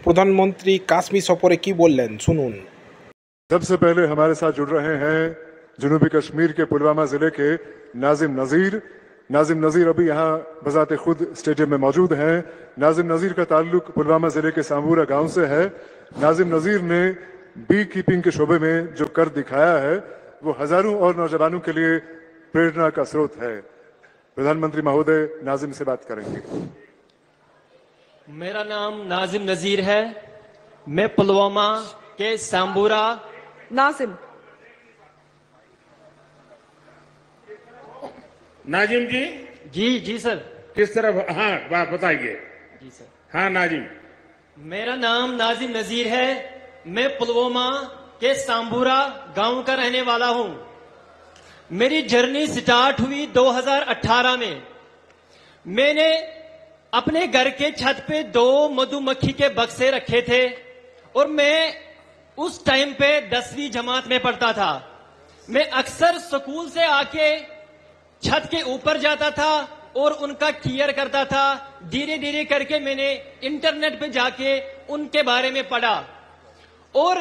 প্রধানমন্ত্রী কাশ্মীর সফরে কি বললেন শুনুন। सबसे पहले हमारे साथ जुड़ रहे हैं जनूबी कश्मीर के पुलवामा जिले के नाजिम नजीर। नाजिम नजीर अभी यहाँ बजाते खुद स्टेडियम में मौजूद हैं। नाजिम नजीर का ताल्लुक पुलवामा जिले के सांबूरा गांव से है। नाजिम नजीर ने बी कीपिंग के शोबे में जो कर दिखाया है वो हजारों और नौजवानों के लिए प्रेरणा का स्रोत है। प्रधानमंत्री महोदय नाजिम से बात करेंगे। मेरा नाम नाजिम नजीर है। मैं पुलवामा के सांबूरा नाजिम जी सर। किस तरफ? हाँ बताइए। जी सर। हाँ नाजिम, मेरा नाम नाजिम नजीर है। मैं पुलवामा के सांबूरा गांव का रहने वाला हूं। मेरी जर्नी स्टार्ट हुई 2018 में। मैंने अपने घर के छत पे 2 मधुमक्खी के बक्से रखे थे और मैं उस टाइम पे 10वीं जमात में पढ़ता था। मैं अक्सर स्कूल से आके छत के ऊपर जाता था और उनका केयर करता था। धीरे धीरे करके मैंने इंटरनेट पे जाके उनके बारे में पढ़ा और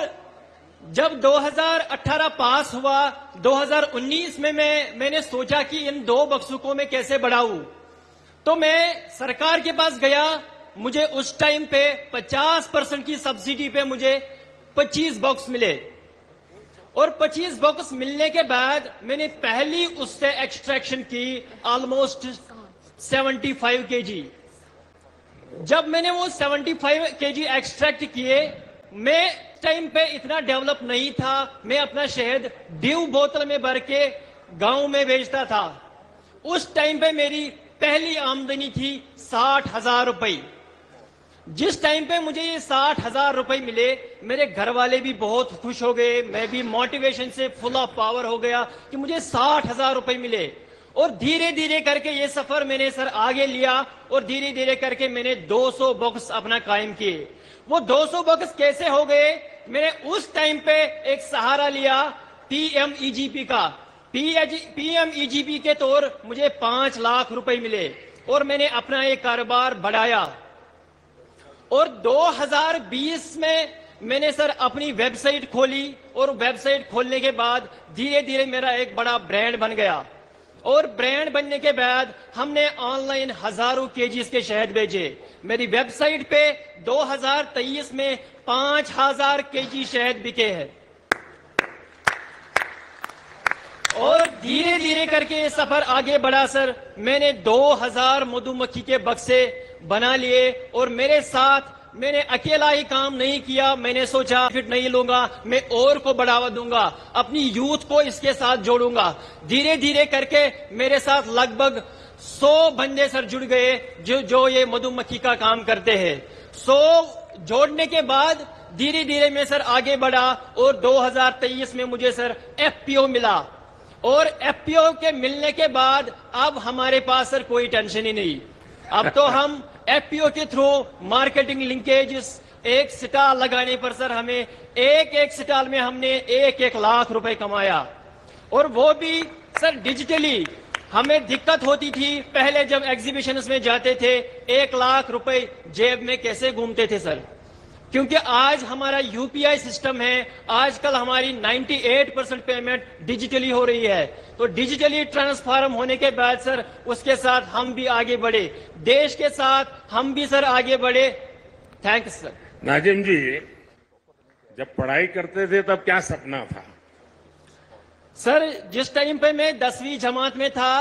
जब 2018 पास हुआ, 2019 में मैंने सोचा कि इन 2 बक्सों को मैं कैसे बढ़ाऊं। तो मैं सरकार के पास गया। मुझे उस टाइम पे 50% की सब्सिडी पे मुझे 25 बॉक्स मिले और 25 बॉक्स मिलने के बाद मैंने पहली उससे एक्सट्रैक्शन की ऑलमोस्ट 75 केजी। जब मैंने वो 75 केजी एक्सट्रैक्ट किए, मैं टाइम पे इतना डेवलप नहीं था। मैं अपना शहद ड्यू बोतल में भर के गांव में बेचता था। उस टाइम पे मेरी पहली आमदनी थी 60,000 रुपए। जिस टाइम पे मुझे ये 60,000 रुपए मिले, मेरे घर वाले भी बहुत खुश हो गए। मैं भी मोटिवेशन से फुल ऑफ पावर हो गया कि मुझे 60,000 रुपए मिले। और धीरे धीरे करके ये सफर मैंने सर आगे लिया और धीरे धीरे करके मैंने 200 बॉक्स अपना कायम किए। वो 200 बॉक्स कैसे हो गए? मैंने उस टाइम पे एक सहारा लिया PMEGP का। PMEGP के तौर मुझे 5 लाख रुपए मिले और मैंने अपना ये कारोबार बढ़ाया। और 2020 में मैंने सर अपनी वेबसाइट खोली और वेबसाइट खोलने के बाद धीरे धीरे मेरा एक बड़ा ब्रांड बन गया। और ब्रांड बनने के बाद हमने ऑनलाइन हजारों केजीज के शहद बेचे। मेरी वेबसाइट पे 2023 में 5,000 केजी शहद बिके हैं। और धीरे धीरे करके ये सफर आगे बढ़ा सर। मैंने 2000 मधुमक्खी के बक्से बना लिए और मेरे साथ मैंने अकेला ही काम नहीं किया। मैंने सोचा फिट नहीं लूंगा, मैं और को बढ़ावा दूंगा, अपनी यूथ को इसके साथ जोड़ूंगा। धीरे धीरे करके मेरे साथ लगभग 100 बंदे सर जुड़ गए जो ये मधुमक्खी का काम करते हैं। 100 जोड़ने के बाद धीरे धीरे मैं सर आगे बढ़ा और 2023 में मुझे सर FPO मिला। और FPO के मिलने के बाद अब हमारे पास सर कोई टेंशन ही नहीं। अब तो हम FPO के थ्रू मार्केटिंग लिंकेजेस, एक स्टॉल लगाने पर सर हमें एक स्टॉल में हमने 1 लाख रुपए कमाया। और वो भी सर डिजिटली। हमें दिक्कत होती थी पहले जब एग्जीबिशंस में जाते थे, 1 लाख रुपए जेब में कैसे घूमते थे सर, क्योंकि आज हमारा UPI सिस्टम है। आजकल हमारी 98% पेमेंट डिजिटली हो रही है। तो डिजिटली ट्रांसफॉर्म होने के बाद सर उसके साथ हम भी आगे बढ़े, देश के साथ हम भी सर आगे बढ़े। Thanks sir. नाजिम जी, जब पढ़ाई करते थे तब क्या सपना था? सर जिस टाइम पे मैं 10वीं जमात में था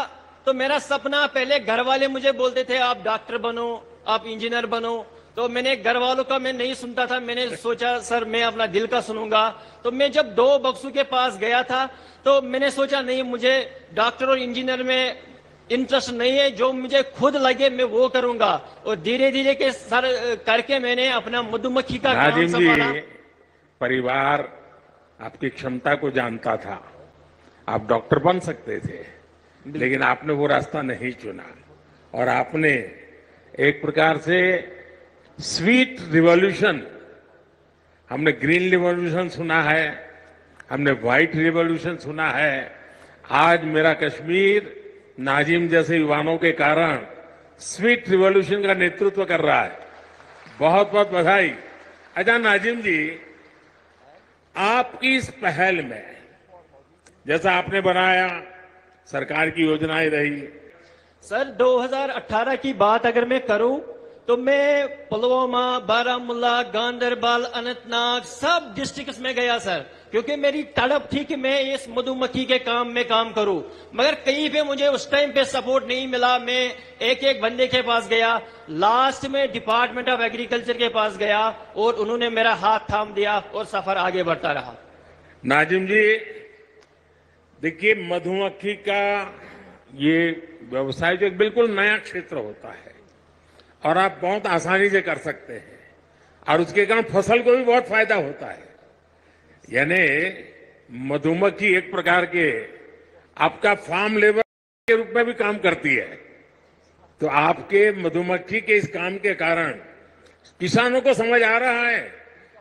तो मेरा सपना, पहले घर वाले मुझे बोलते थे आप डॉक्टर बनो, आप इंजीनियर बनो। तो मैंने घर वालों का मैं नहीं सुनता था। मैंने सोचा सर मैं अपना दिल का सुनूंगा। तो मैं जब 2 बक्सों के पास गया था तो मैंने सोचा नहीं, मुझे डॉक्टर और इंजीनियर में इंटरेस्ट नहीं है, जो मुझे खुद लगे मैं वो करूंगा। और धीरे धीरे के सर करके मैंने अपना मधुमक्खी का काम संभाला। परिवार आपकी क्षमता को जानता था, आप डॉक्टर बन सकते थे, लेकिन आपने वो रास्ता नहीं चुना और आपने एक प्रकार से स्वीट रिवॉल्यूशन, हमने ग्रीन रिवॉल्यूशन सुना है, हमने व्हाइट रिवॉल्यूशन सुना है। आज मेरा कश्मीर नाजिम जैसे युवाओं के कारण स्वीट रिवॉल्यूशन का नेतृत्व कर रहा है। बहुत बहुत बधाई। अच्छा नाजिम जी, आपकी इस पहल में जैसा आपने बनाया, सरकार की योजनाएं रही। सर 2018 की बात अगर मैं करूं तो मैं पुलवामा, बारामूला, गांधरबल, अनंतनाग सब डिस्ट्रिक्ट्स में गया सर, क्योंकि मेरी तड़प थी कि मैं इस मधुमक्खी के काम में काम करूं। मगर कहीं पे मुझे उस टाइम पे सपोर्ट नहीं मिला। मैं एक एक बंदे के पास गया, लास्ट में डिपार्टमेंट ऑफ एग्रीकल्चर के पास गया और उन्होंने मेरा हाथ थाम दिया और सफर आगे बढ़ता रहा। नाजिम जी, देखिए मधुमक्खी का ये व्यवसाय जो एक बिल्कुल नया क्षेत्र होता है और आप बहुत आसानी से कर सकते हैं और उसके कारण फसल को भी बहुत फायदा होता है। यानी मधुमक्खी एक प्रकार के आपका फार्म लेबर के रूप में भी काम करती है। तो आपके मधुमक्खी के इस काम के कारण किसानों को समझ आ रहा है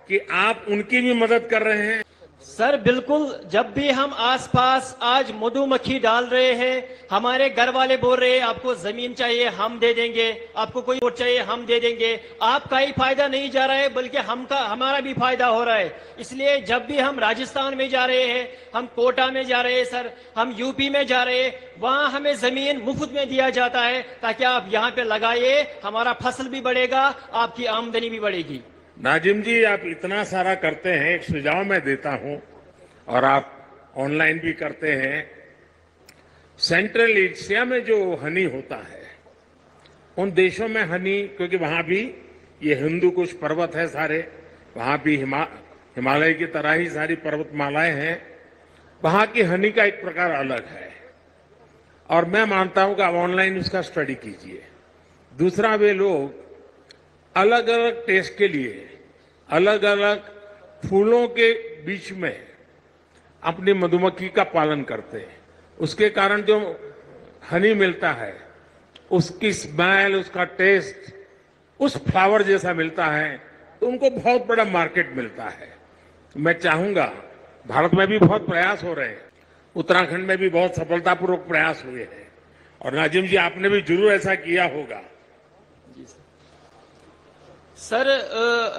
कि आप उनकी भी मदद कर रहे हैं। सर बिल्कुल, जब भी हम आसपास आज मधुमक्खी डाल रहे हैं, हमारे घर वाले बोल रहे हैं आपको जमीन चाहिए हम दे देंगे, आपको कोई वोट चाहिए हम दे देंगे। आपका ही फायदा नहीं जा रहा है बल्कि हमारा भी फायदा हो रहा है। इसलिए जब भी हम राजस्थान में जा रहे हैं, हम कोटा में जा रहे हैं सर, हम यूपी में जा रहे हैं, वहां हमें जमीन मुफ्त में दिया जाता है ताकि आप यहाँ पे लगाइए, हमारा फसल भी बढ़ेगा, आपकी आमदनी भी बढ़ेगी। नाजिम जी, आप इतना सारा करते हैं, एक सुझाव मैं देता हूं और आप ऑनलाइन भी करते हैं। सेंट्रल एशिया में जो हनी होता है, उन देशों में हनी, क्योंकि वहां भी ये हिंदू कुश पर्वत है सारे, वहां भी हिमालय की तरह ही सारी पर्वतमालाएं हैं, वहां की हनी का एक प्रकार अलग है और मैं मानता हूं कि आप ऑनलाइन उसका स्टडी कीजिए। दूसरा, वे लोग अलग अलग टेस्ट के लिए अलग अलग फूलों के बीच में अपनी मधुमक्खी का पालन करते हैं। उसके कारण जो हनी मिलता है, उसकी स्मेल, उसका टेस्ट उस फ्लावर जैसा मिलता है, तो उनको बहुत बड़ा मार्केट मिलता है। मैं चाहूंगा, भारत में भी बहुत प्रयास हो रहे हैं, उत्तराखंड में भी बहुत सफलतापूर्वक प्रयास हुए हैं और नाजिम जी आपने भी जरूर ऐसा किया होगा। सर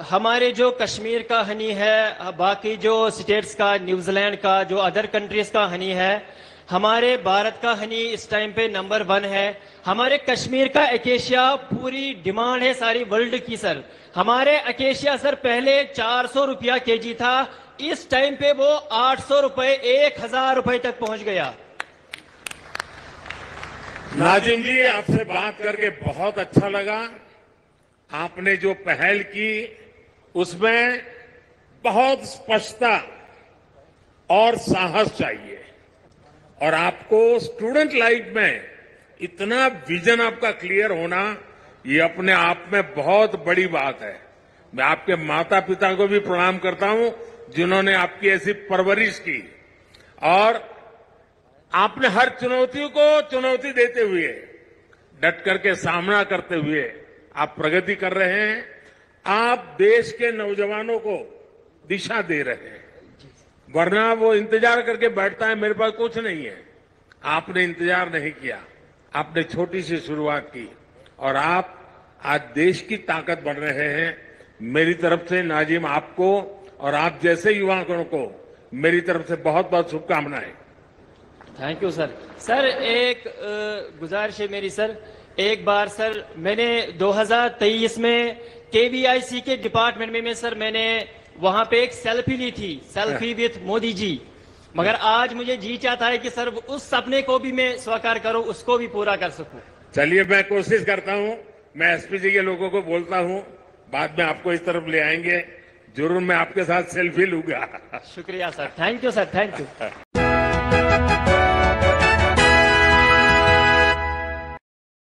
हमारे जो कश्मीर का हनी है, बाकी जो स्टेट्स का, न्यूजीलैंड का, जो अदर कंट्रीज का हनी है, हमारे भारत का हनी इस टाइम पे नंबर 1 है। हमारे कश्मीर का एकेशिया पूरी डिमांड है सारी वर्ल्ड की सर। हमारे एकेशिया सर पहले 400 रुपया केजी था, इस टाइम पे वो 800 रुपए, 1000 रुपए तक पहुंच गया। नाजिम जी, आपसे बात करके बहुत अच्छा लगा। आपने जो पहल की उसमें बहुत स्पष्टता और साहस चाहिए और आपको स्टूडेंट लाइफ में इतना विजन आपका क्लियर होना, ये अपने आप में बहुत बड़ी बात है। मैं आपके माता पिता को भी प्रणाम करता हूं जिन्होंने आपकी ऐसी परवरिश की और आपने हर चुनौती को चुनौती देते हुए, डट करके सामना करते हुए आप प्रगति कर रहे हैं। आप देश के नौजवानों को दिशा दे रहे हैं, वरना वो इंतजार करके बैठता है मेरे पास कुछ नहीं है। आपने इंतजार नहीं किया, आपने छोटी सी शुरुआत की और आप आज देश की ताकत बन रहे हैं। मेरी तरफ से नाजिम आपको और आप जैसे युवाओं को मेरी तरफ से बहुत बहुत शुभकामनाएं। Thank you sir. सर एक गुजारिश है मेरी सर, एक बार सर मैंने 2023 में KVIC के डिपार्टमेंट में सर मैंने वहां पे एक सेल्फी ली थी, सेल्फी विथ मोदी जी। मगर आज मुझे जी चाहता है कि सर उस सपने को भी मैं साकार करूं, उसको भी पूरा कर सकूं। चलिए, मैं कोशिश करता हूं। मैं SP जी के लोगों को बोलता हूं, बाद में आपको इस तरफ ले आएंगे, जरूर मैं आपके साथ सेल्फी लूंगा। शुक्रिया sir, thank you sir, thank you.